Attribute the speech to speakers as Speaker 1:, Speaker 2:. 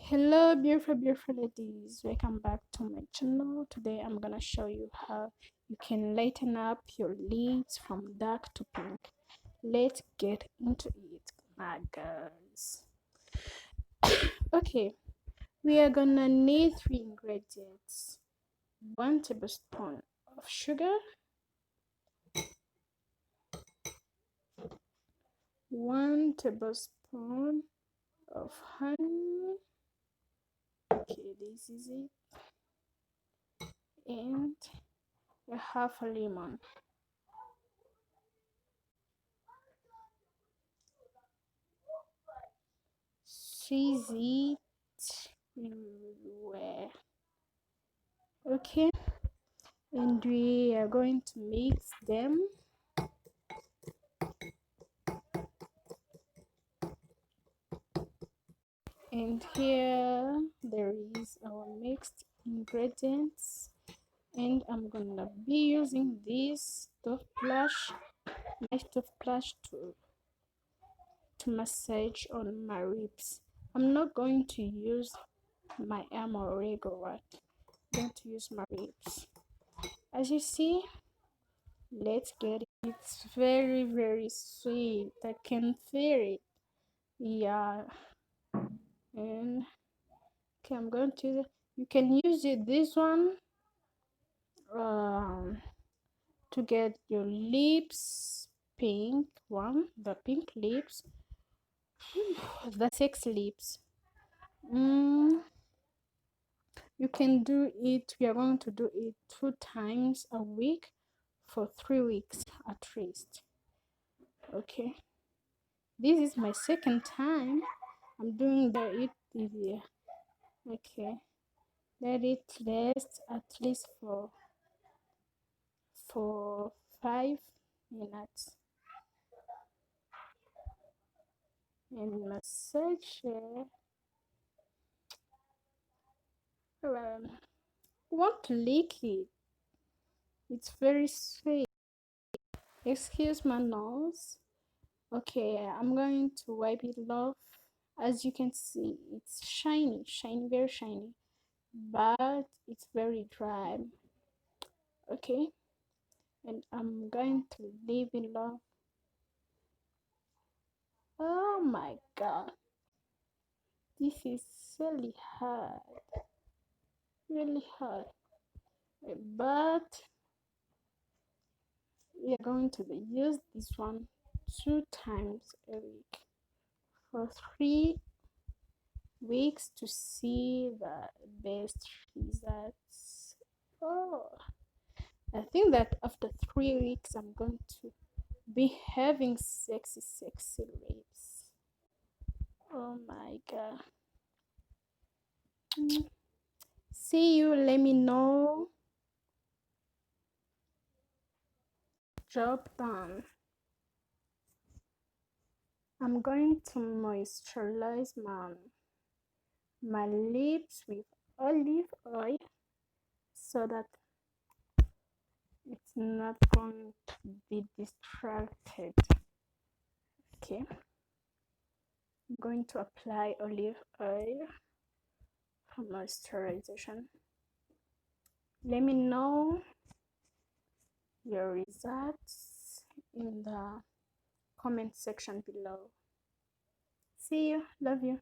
Speaker 1: Hello, beautiful ladies. Welcome back to my channel. Today I'm gonna show you how you can lighten up your lids from dark to pink. Let's get into it, my girls. Okay, we are gonna need three ingredients: 1 tablespoon of sugar, 1 tablespoon of honey. Okay, this is it, and a half a lemon. Squeeze it everywhere. Okay, and we are going to mix them. And here there is our mixed ingredients, and I'm gonna be using this toothbrush, my toothbrush to massage on my ribs. I'm not going to use my arm or leg or what. I'm going to use my ribs. As you see, let's get it. It's very sweet. I can feel it. Yeah. And okay, I'm going to, you can use this one um to get your lips pink one, the pink lips, the sexy lips. You can do it, we are going to do it 2 times a week for 3 weeks at least. Okay, this is my second time I'm doing it easier. Okay, let it rest at least for 5 minutes and massage it. Want to lick it, it's very sweet. Excuse my nose. Okay, I'm going to wipe it off. As you can see, it's shiny, very shiny, but it's very dry. Okay, and I'm going to leave it off. Oh my god, this is really hard, but we are going to use this one 2 times a week for 3 weeks to see the best results. Oh, I think that after 3 weeks I'm going to be having sexy lips. Oh my god. See you, let me know. Job done. I'm going to moisturize my lips with olive oil so that it's not going to be distracted. Okay, I'm going to apply olive oil for moisturization. Let me know your results in the comment section below. See you, love you.